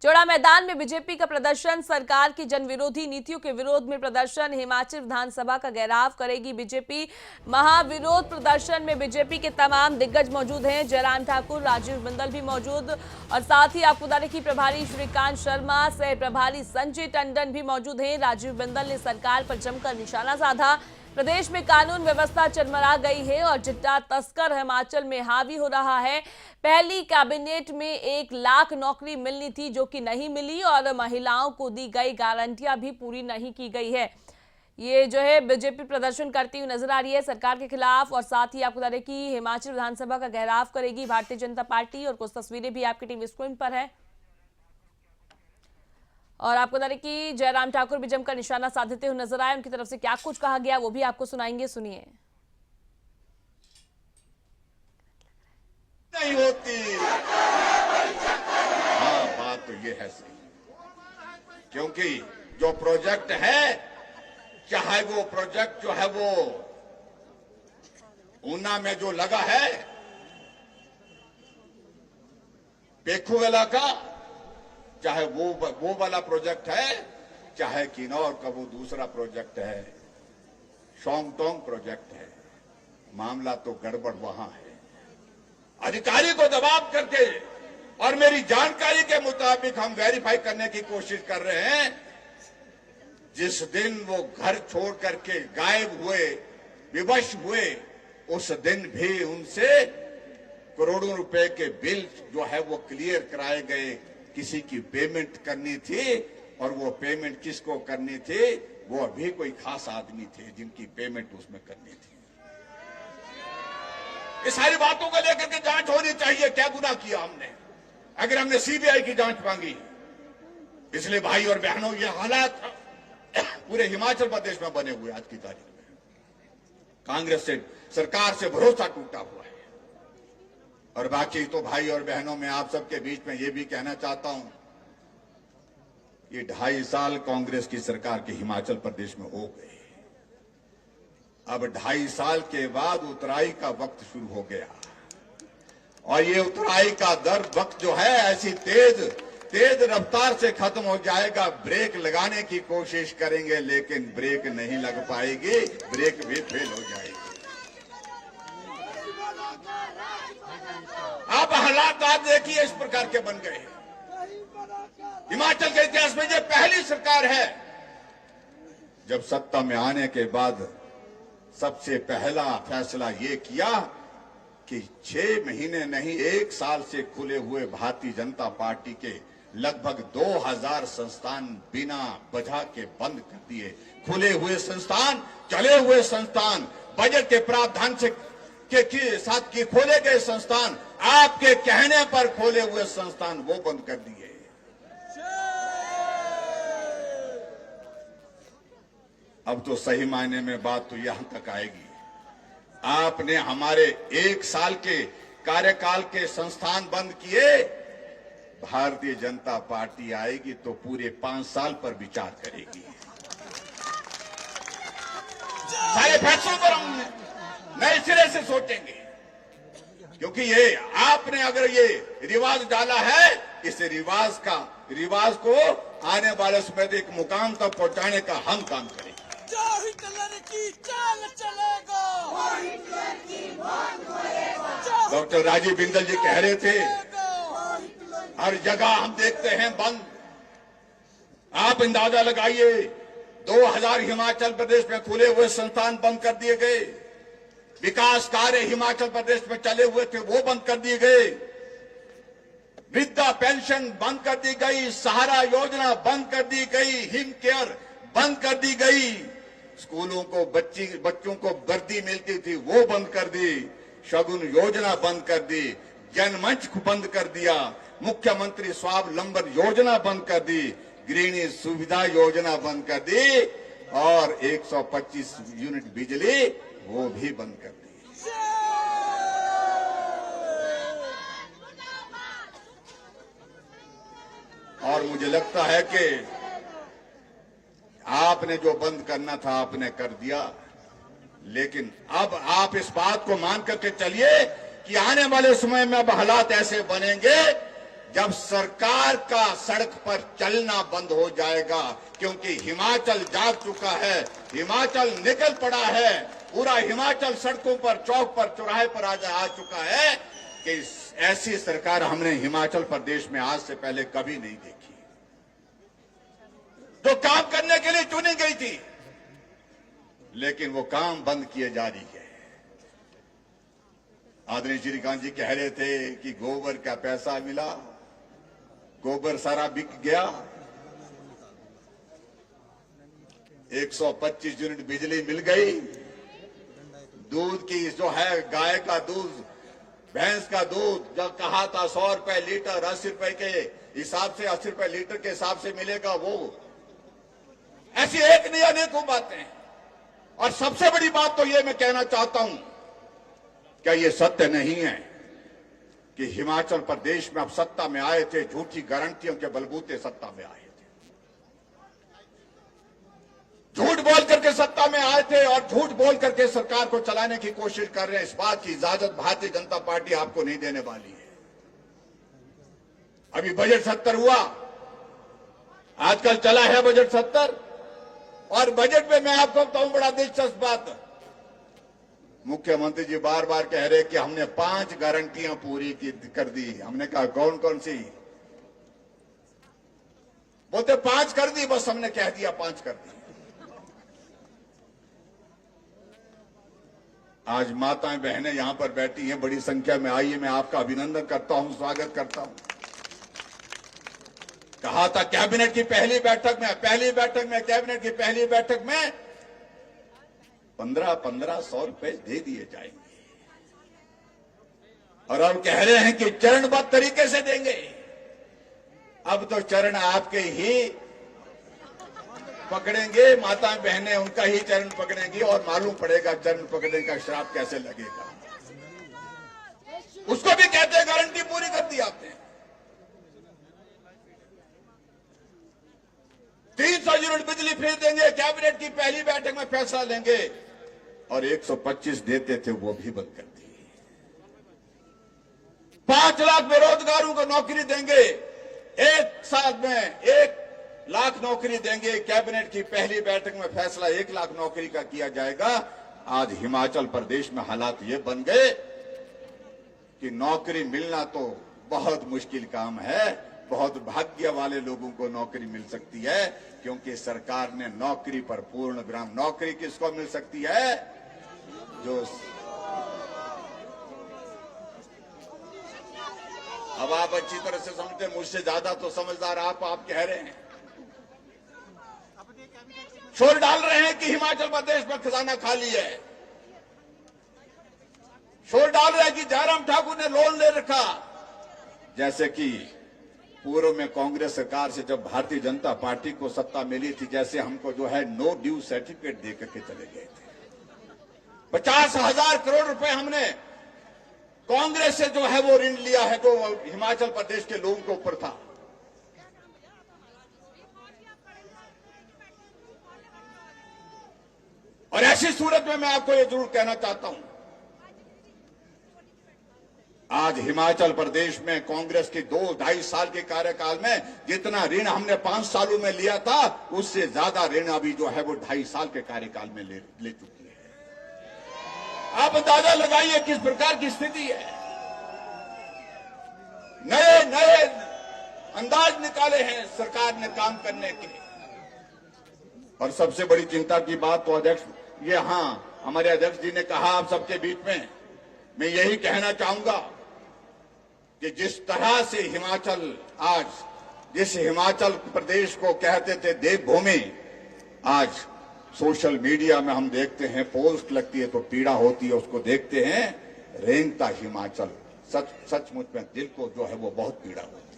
चौड़ा मैदान में बीजेपी का प्रदर्शन, सरकार की जनविरोधी नीतियों के विरोध में प्रदर्शन। हिमाचल विधानसभा का घेराव करेगी बीजेपी। महाविरोध प्रदर्शन में बीजेपी के तमाम दिग्गज मौजूद हैं। जयराम ठाकुर, राजीव बिंदल भी मौजूद और साथ ही आपको बता दें कि प्रभारी श्रीकांत शर्मा, सह प्रभारी संजय टंडन भी मौजूद हैं। राजीव बिंदल ने सरकार पर जमकर निशाना साधा। प्रदेश में कानून व्यवस्था चरमरा गई है और चिट्टा तस्कर हिमाचल में हावी हो रहा है। पहली कैबिनेट में 1 लाख नौकरी मिलनी थी जो कि नहीं मिली और महिलाओं को दी गई गारंटियां भी पूरी नहीं की गई है। ये जो है बीजेपी प्रदर्शन करती हुई नजर आ रही है सरकार के खिलाफ। और साथ ही आपको बता दें कि हिमाचल विधानसभा का घेराव करेगी भारतीय जनता पार्टी और कुछ तस्वीरें भी आपकी टीवी स्क्रीन पर है। और आपको बता दें कि जयराम ठाकुर भी जमकर निशाना साधते हुए नजर आए। उनकी तरफ से क्या कुछ कहा गया वो भी आपको सुनाएंगे, सुनिए। नहीं होती। हाँ, बात तो ये है सही, क्योंकि जो प्रोजेक्ट है, चाहे वो प्रोजेक्ट जो है वो ऊना में जो लगा है पेखुवेला का, चाहे वो वाला प्रोजेक्ट है, चाहे किन्नौर का वो दूसरा प्रोजेक्ट है, शोंगटोंग प्रोजेक्ट है, मामला तो गड़बड़ वहां है। अधिकारी को दबाव करके और मेरी जानकारी के मुताबिक हम वेरीफाई करने की कोशिश कर रहे हैं, जिस दिन वो घर छोड़ करके गायब हुए, विवश हुए, उस दिन भी उनसे करोड़ों रुपए के बिल जो है वो क्लियर कराए गए। किसी की पेमेंट करनी थी और वो पेमेंट किसको करनी थी, वो अभी कोई खास आदमी थे जिनकी पेमेंट उसमें करनी थी। ये सारी बातों को लेकर के जांच होनी चाहिए। क्या गुनाह किया हमने अगर हमने सीबीआई की जांच मांगी? इसलिए भाई और बहनों, ये हालात पूरे हिमाचल प्रदेश में बने हुए आज की तारीख में। कांग्रेस से, सरकार से भरोसा टूटा हुआ है। और बाकी तो भाई और बहनों, मैं आप सबके बीच में ये भी कहना चाहता हूं, ये 2.5 साल कांग्रेस की सरकार के हिमाचल प्रदेश में हो गए। अब 2.5 साल के बाद उतराई का वक्त शुरू हो गया और ये उतराई का दर वक्त जो है ऐसी तेज रफ्तार से खत्म हो जाएगा। ब्रेक लगाने की कोशिश करेंगे लेकिन ब्रेक नहीं लग पाएगी, ब्रेक भी फेल हो जाएगी। आप हालात आज देखिए इस प्रकार के बन गए। हिमाचल के इतिहास में ये पहली सरकार है जब सत्ता में आने के बाद सबसे पहला फैसला ये किया कि 6 महीने नहीं 1 साल से खुले हुए भारतीय जनता पार्टी के लगभग 2000 संस्थान बिना वजह के बंद कर दिए। खुले हुए संस्थान, चले हुए संस्थान, बजट के प्रावधान से के साथ की खोले गए संस्थान, आपके कहने पर खोले हुए संस्थान, वो बंद कर दिए। अब तो सही मायने में बात तो यहां तक आएगी, आपने हमारे 1 साल के कार्यकाल के संस्थान बंद किए, भारतीय जनता पार्टी आएगी तो पूरे 5 साल पर विचार करेगी। सारे फैसलों पर हम नए सिरे से सोचेंगे, क्योंकि ये आपने अगर ये रिवाज डाला है, इस रिवाज को आने वाले समय में एक मुकाम तक पहुंचाने का हम काम करेंगे। डॉक्टर राजीव बिंदल जी कह रहे थे, हर जगह हम देखते हैं बंद। आप अंदाजा लगाइए, 2000 हिमाचल प्रदेश में खुले हुए संस्थान बंद कर दिए गए, विकास कार्य हिमाचल प्रदेश में चले हुए थे वो बंद कर दिए गए, वृद्धा पेंशन बंद कर दी गई, सहारा योजना बंद कर दी गई, हिम केयर बंद कर दी गई, स्कूलों को बच्चों को वर्दी मिलती थी वो बंद कर दी, शगुन योजना बंद कर दी, जनमंच को बंद कर दिया, मुख्यमंत्री स्वावलंबन योजना बंद कर दी, गृहिणी सुविधा योजना बंद कर दी और 125 यूनिट बिजली वो भी बंद कर दी। और मुझे लगता है कि आपने जो बंद करना था आपने कर दिया, लेकिन अब आप इस बात को मान करके चलिए कि आने वाले समय में अब हालात ऐसे बनेंगे जब सरकार का सड़क पर चलना बंद हो जाएगा, क्योंकि हिमाचल जाग चुका है, हिमाचल निकल पड़ा है, पूरा हिमाचल सड़कों पर, चौक पर, चौराहे पर आ चुका है कि ऐसी सरकार हमने हिमाचल प्रदेश में आज से पहले कभी नहीं देखी, जो काम करने के लिए चुनी गई थी, लेकिन वो काम बंद किए जा रही है। आदरणीय श्रीकांत जी कह रहे थे कि गोबर का पैसा मिला, गोबर सारा बिक गया, 125 यूनिट बिजली मिल गई, दूध की जो है, गाय का दूध, भैंस का दूध जब कहा था 100 रुपए लीटर, 80 रुपए के हिसाब से, 80 रुपए लीटर के हिसाब से मिलेगा, वो ऐसी एक नहीं अनेकों बातें। और सबसे बड़ी बात तो ये मैं कहना चाहता हूं, क्या ये सत्य नहीं है कि हिमाचल प्रदेश में अब सत्ता में आए थे, झूठी गारंटियों के बलबूते सत्ता में आए थे, झूठ बोल करके सत्ता में आए थे और झूठ बोल करके सरकार को चलाने की कोशिश कर रहे हैं। इस बात की इजाजत भारतीय जनता पार्टी आपको नहीं देने वाली है। अभी बजट 70 हुआ, आजकल चला है बजट 70, और बजट में मैं आपको बताऊं बड़ा दिलचस्प बात, मुख्यमंत्री जी बार बार कह रहे कि हमने 5 गारंटियां पूरी कर दी। हमने कहा कौन कौन सी? बोलते 5 कर दी, बस हमने कह दिया 5 कर दी। आज माताएं बहनें यहां पर बैठी हैं, बड़ी संख्या में आई है, मैं आपका अभिनंदन करता हूं, स्वागत करता हूं। कहा था कैबिनेट की पहली बैठक में कैबिनेट की पहली बैठक में 1500 रुपए दे दिए जाएंगे, और अब कह रहे हैं कि चरणबद्ध तरीके से देंगे। अब तो चरण आपके ही पकड़ेंगे, माताएं बहनें उनका ही चरण पकड़ेंगी, और मालूम पड़ेगा चरण पकड़ने का श्राप कैसे लगेगा। उसको भी कहते हैं गारंटी पूरी कर दी आपने। 300 यूनिट बिजली फ्री देंगे, कैबिनेट की पहली बैठक में फैसला लेंगे, और 125 देते थे वो भी बंद कर दिए। 5 लाख बेरोजगारों को नौकरी देंगे, 1 साल में 1 लाख नौकरी देंगे, कैबिनेट की पहली बैठक में फैसला 1 लाख नौकरी का किया जाएगा। आज हिमाचल प्रदेश में हालात ये बन गए कि नौकरी मिलना तो बहुत मुश्किल काम है, बहुत भाग्य वाले लोगों को नौकरी मिल सकती है, क्योंकि सरकार ने नौकरी पर पूर्ण विराम। नौकरी किसको मिल सकती है? जो अब आप अच्छी तरह से समझते, मुझसे ज्यादा तो समझदार आप कह रहे हैं, शोर डाल रहे हैं कि हिमाचल प्रदेश में खजाना खाली है, शोर डाल रहे हैं कि जयराम ठाकुर ने लोन ले रखा, जैसे कि पूर्व में कांग्रेस सरकार से जब भारतीय जनता पार्टी को सत्ता मिली थी, जैसे हमको जो है नो ड्यू सर्टिफिकेट दे करके चले गए थे। 50,000 करोड़ रुपए हमने कांग्रेस से जो है वो ऋण लिया है, जो हिमाचल प्रदेश के लोगों के ऊपर था। और ऐसी सूरत में मैं आपको ये जरूर कहना चाहता हूं, आज हिमाचल प्रदेश में कांग्रेस के 2-2.5 साल के कार्यकाल में जितना ऋण हमने 5 सालों में लिया था, उससे ज्यादा ऋण अभी जो है वो 2.5 साल के कार्यकाल में ले चुकी है। आप अंदाजा लगाइए किस प्रकार की स्थिति है। नए अंदाज निकाले हैं सरकार ने काम करने के। और सबसे बड़ी चिंता की बात तो अध्यक्ष, ये हमारे अध्यक्ष जी ने कहा आप सबके बीच में, मैं यही कहना चाहूंगा कि जिस तरह से हिमाचल आज, जिस हिमाचल प्रदेश को कहते थे देवभूमि, आज सोशल मीडिया में हम देखते हैं पोस्ट लगती है तो पीड़ा होती है, उसको देखते हैं रेंगता हिमाचल, सचमुच में दिल को जो है वो बहुत पीड़ा होती है।